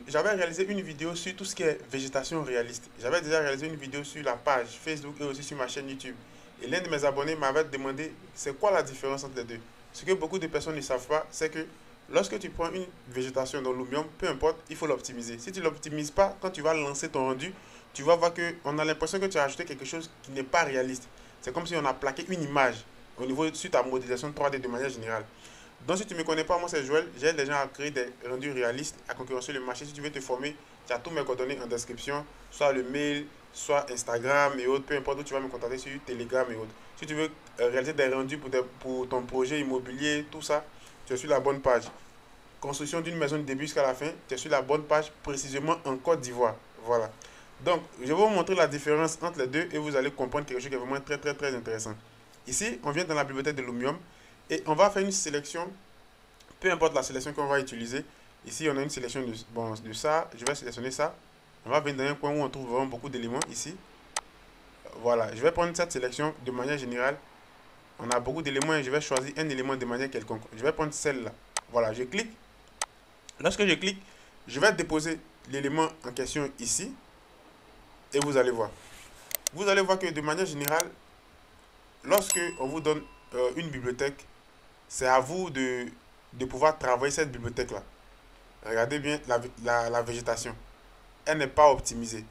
j'avais réalisé une vidéo sur tout ce qui est végétation réaliste. J'avais déjà réalisé une vidéo sur la page Facebook et aussi sur ma chaîne YouTube. Et l'un de mes abonnés m'avait demandé c'est quoi la différence entre les deux. Ce que beaucoup de personnes ne savent pas, c'est que lorsque tu prends une végétation dans Lumium, peu importe, il faut l'optimiser. Si tu ne l'optimises pas, quand tu vas lancer ton rendu, tu vas voir qu'on a l'impression que tu as ajouté quelque chose qui n'est pas réaliste. C'est comme si on a plaqué une image au niveau sur ta modélisation 3D de manière générale. Donc si tu ne me connais pas, moi c'est Joël, j'aide les gens à créer des rendus réalistes, à concurrencer le marché. Si tu veux te former, tu as tous mes coordonnées en description, soit le mail, soit Instagram et autres, peu importe où tu vas me contacter sur Telegram et autres. Si tu veux réaliser des rendus pour ton projet immobilier, tout ça, tu es sur la bonne page. Construction d'une maison du début jusqu'à la fin, tu es sur la bonne page, précisément en Côte d'Ivoire. Voilà. Donc, je vais vous montrer la différence entre les deux et vous allez comprendre quelque chose qui est vraiment très intéressant. Ici, on vient dans la bibliothèque de Lumium et on va faire une sélection, peu importe la sélection qu'on va utiliser. Ici, on a une sélection de ça. Je vais sélectionner ça. On va venir dans un coin où on trouve vraiment beaucoup d'éléments ici. Voilà, je vais prendre cette sélection de manière générale. On a beaucoup d'éléments et je vais choisir un élément de manière quelconque. Je vais prendre celle-là. Voilà, je clique. Lorsque je clique, je vais déposer l'élément en question ici. Et vous allez voir. Vous allez voir que de manière générale, lorsque on vous donne une bibliothèque, c'est à vous de pouvoir travailler cette bibliothèque-là. Regardez bien la végétation. Elle n'est pas optimisée.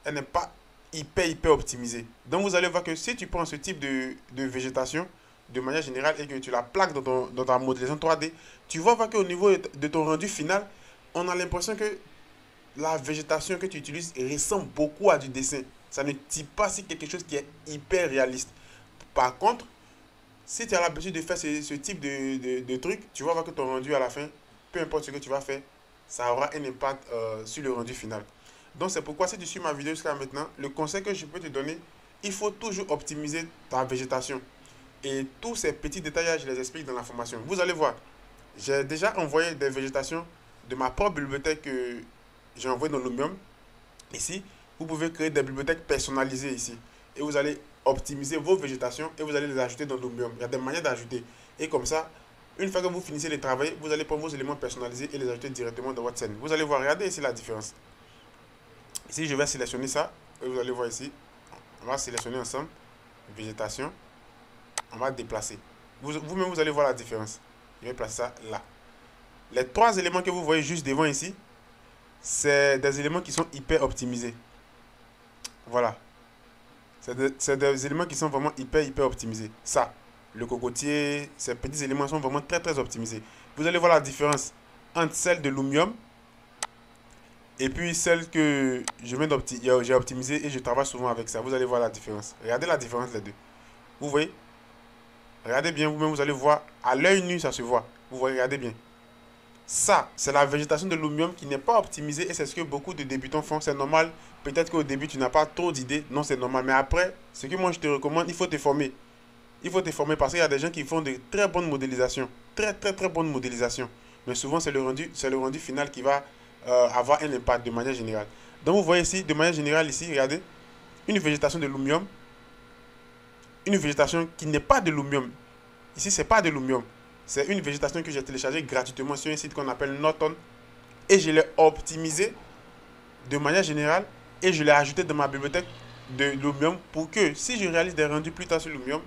Elle n'est pas hyper optimisée. Donc vous allez voir que si tu prends ce type de végétation, de manière générale, et que tu la plaques dans ta modélisation 3D, tu vas voir qu'au niveau de ton rendu final, on a l'impression que la végétation que tu utilises ressemble beaucoup à du dessin. Ça ne dit pas si quelque chose qui est hyper réaliste. Par contre, si tu as l'habitude de faire ce type de truc, tu vas voir que ton rendu à la fin, peu importe ce que tu vas faire, ça aura un impact sur le rendu final. Donc c'est pourquoi si tu suis ma vidéo jusqu'à maintenant, le conseil que je peux te donner, il faut toujours optimiser ta végétation. Et tous ces petits détails, je les explique dans la formation. Vous allez voir, j'ai déjà envoyé des végétations de ma propre bibliothèque que j'ai envoyé dans Lumium. Ici, vous pouvez créer des bibliothèques personnalisées ici. Et vous allez optimiser vos végétations et vous allez les ajouter dans Lumium. Il y a des manières d'ajouter. Et comme ça, une fois que vous finissez de travailler, vous allez prendre vos éléments personnalisés et les ajouter directement dans votre scène. Vous allez voir, regardez ici la différence. Ici, je vais sélectionner ça. Et vous allez voir ici. On va sélectionner ensemble. Végétation. On va déplacer. Vous-même, vous allez voir la différence. Je vais placer ça là. Les trois éléments que vous voyez juste devant ici, c'est des éléments qui sont hyper optimisés. Voilà. C'est des éléments qui sont vraiment hyper optimisés. Ça, le cocotier, ces petits éléments sont vraiment très optimisés. Vous allez voir la différence entre celle de Lumium et puis celle que j'ai optimisée et je travaille souvent avec ça. Vous allez voir la différence. Regardez la différence les deux. Vous voyez? Regardez bien vous-même, vous allez voir. À l'œil nu, ça se voit. Vous voyez, regardez bien. Ça, c'est la végétation de Lumium qui n'est pas optimisée et c'est ce que beaucoup de débutants font. C'est normal. Peut-être qu'au début, tu n'as pas trop d'idées. Non, c'est normal. Mais après, ce que moi, je te recommande, il faut te former. Il faut te former parce qu'il y a des gens qui font de très bonnes modélisations. Très bonnes modélisations. Mais souvent, c'est le rendu final qui va avoir un impact de manière générale. Donc, vous voyez ici, de manière générale, ici, regardez, une végétation de Lumium. Une végétation qui n'est pas de Lumium. Ici, ce n'est pas de Lumium. C'est une végétation que j'ai téléchargée gratuitement sur un site qu'on appelle Norton. Et je l'ai optimisée de manière générale et je l'ai ajoutée dans ma bibliothèque de Lumium pour que si je réalise des rendus plus tard sur Lumium,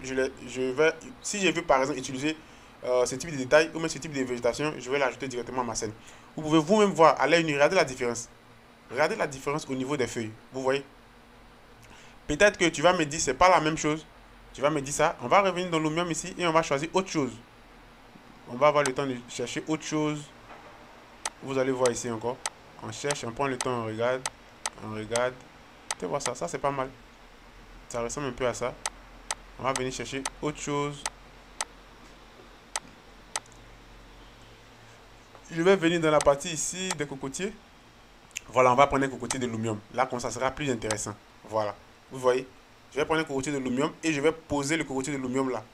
si je veux par exemple utiliser ce type de détails ou même ce type de végétation, je vais l'ajouter directement à ma scène. Vous pouvez vous-même voir à l'œil nu, regardez la différence. Regardez la différence au niveau des feuilles. Vous voyez? Peut-être que tu vas me dire c'est pas la même chose. Tu vas me dire ça. On va revenir dans Lumium ici et on va choisir autre chose. On va avoir le temps de chercher autre chose. Vous allez voir ici encore. On cherche, on prend le temps, on regarde. On regarde. Tu vois ça, ça c'est pas mal. Ça ressemble un peu à ça. On va venir chercher autre chose. Je vais venir dans la partie ici des cocotiers. Voilà, on va prendre un cocotier de Lumium. Là, comme ça sera plus intéressant. Voilà. Vous voyez? Je vais prendre un cocotier de Lumium et je vais poser le cocotier de Lumium là.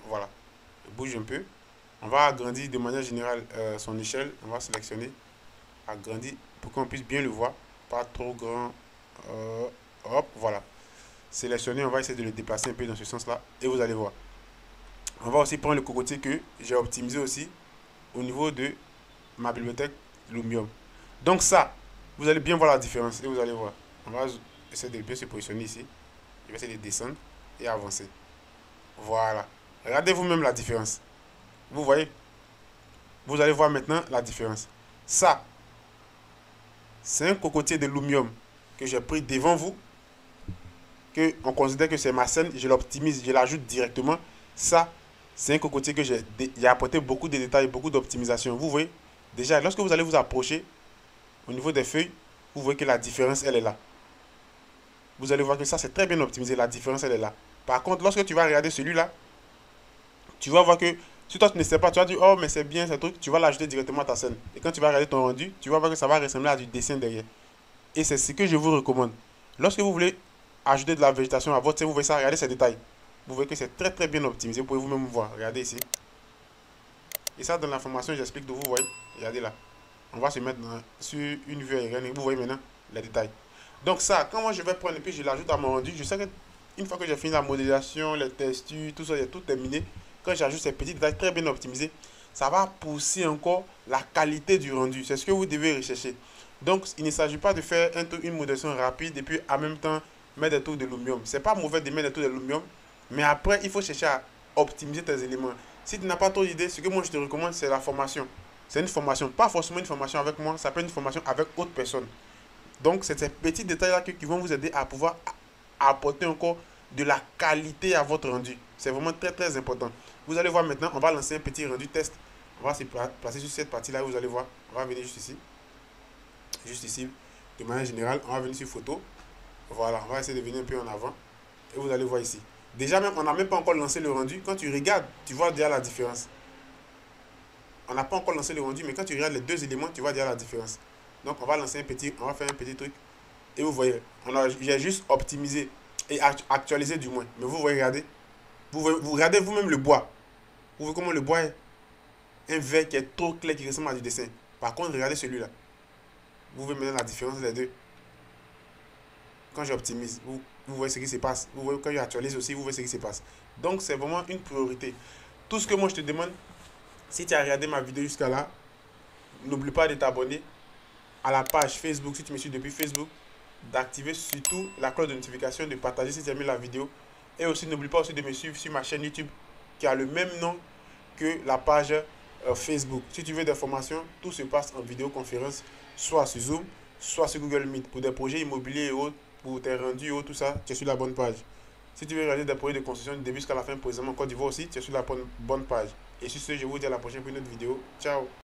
Voilà. Je bouge un peu. On va agrandir de manière générale son échelle. On va sélectionner. Agrandir pour qu'on puisse bien le voir. Pas trop grand. Hop, voilà. Sélectionner, on va essayer de le déplacer un peu dans ce sens-là. Et vous allez voir. On va aussi prendre le cocotier que j'ai optimisé aussi au niveau de ma bibliothèque Lumium. Donc ça, Vous allez bien voir la différence et vous allez voir. On va essayer de bien se positionner ici. Je vais essayer de descendre et avancer. Voilà. Regardez vous-même la différence. Vous voyez? Vous allez voir maintenant la différence. Ça, c'est un cocotier de lumium que j'ai pris devant vous. Que on considère que c'est ma scène. Je l'optimise, je l'ajoute directement. Ça, c'est un cocotier que j'ai apporté beaucoup de détails, beaucoup d'optimisation. Vous voyez? Déjà, lorsque vous allez vous approcher au niveau des feuilles, vous voyez que la différence, elle est là. Vous allez voir que ça, c'est très bien optimisé. La différence, elle est là. Par contre, lorsque tu vas regarder celui-là, tu vas voir que si toi tu ne sais pas, tu vas dire oh mais c'est bien ce truc, tu vas l'ajouter directement à ta scène. Et quand tu vas regarder ton rendu, tu vas voir que ça va ressembler à du dessin derrière. Et c'est ce que je vous recommande. Lorsque vous voulez ajouter de la végétation à votre scène, vous voyez ça, regardez ces détails. Vous voyez que c'est très très bien optimisé. Vous pouvez vous-même voir. Regardez ici. Et ça, dans l'information, j'explique de vous voyez. Regardez là. On va se mettre sur une vue aérienne et vous voyez maintenant les détails. Donc ça, quand moi je vais prendre et puis je l'ajoute à mon rendu, je sais que une fois que j'ai fini la modélisation, les textures, tout ça, j'ai tout terminé. Quand j'ajoute ces petits détails très bien optimisés, ça va pousser encore la qualité du rendu. C'est ce que vous devez rechercher. Donc, il ne s'agit pas de faire une modélisation rapide et puis en même temps mettre des trucs de lumium. C'est pas mauvais de mettre des trucs de lumium, mais après, il faut chercher à optimiser tes éléments. Si tu n'as pas trop d'idées, ce que moi je te recommande, c'est la formation. C'est une formation, pas forcément une formation avec moi, ça peut être une formation avec autre personne. Donc, c'est ces petits détails-là qui vont vous aider à pouvoir apporter encore de la qualité à votre rendu. C'est vraiment très très important. Vous allez voir maintenant, on va lancer un petit rendu test. On va se placer sur cette partie-là, vous allez voir. On va venir juste ici. Juste ici, de manière générale, on va venir sur photo. Voilà, on va essayer de venir un peu en avant. Et vous allez voir ici. Déjà, même, on n'a même pas encore lancé le rendu. Quand tu regardes, tu vois déjà la différence. On n'a pas encore lancé le rendu, mais quand tu regardes les deux éléments, tu vois déjà la différence. Donc, on va lancer on va faire un petit truc. Et vous voyez, j'ai juste optimisé et actualisé du moins. Mais vous voyez, regardez. Vous regardez vous-même le bois. Vous voyez comment le bois est un vert qui est trop clair, qui ressemble à du dessin. Par contre, regardez celui-là. Vous voyez maintenant la différence des deux. Quand j'optimise, vous voyez ce qui se passe. Vous voyez quand j'actualise aussi, vous voyez ce qui se passe. Donc, c'est vraiment une priorité. Tout ce que moi je te demande, si tu as regardé ma vidéo jusqu'à là, n'oublie pas de t'abonner à la page Facebook si tu me suis depuis Facebook, d'activer surtout la cloche de notification, de partager si tu as aimé la vidéo. Et aussi, n'oublie pas aussi de me suivre sur ma chaîne YouTube qui a le même nom que la page Facebook. Si tu veux des formations, tout se passe en vidéoconférence, soit sur Zoom, soit sur Google Meet. Pour des projets immobiliers et autres, pour tes rendus et autres, tout ça, tu es sur la bonne page. Si tu veux réaliser des projets de construction du début jusqu'à la fin, précisément en Côte d'Ivoire aussi, tu es sur la bonne page. Et sur ce, je vous dis à la prochaine pour une autre vidéo. Ciao!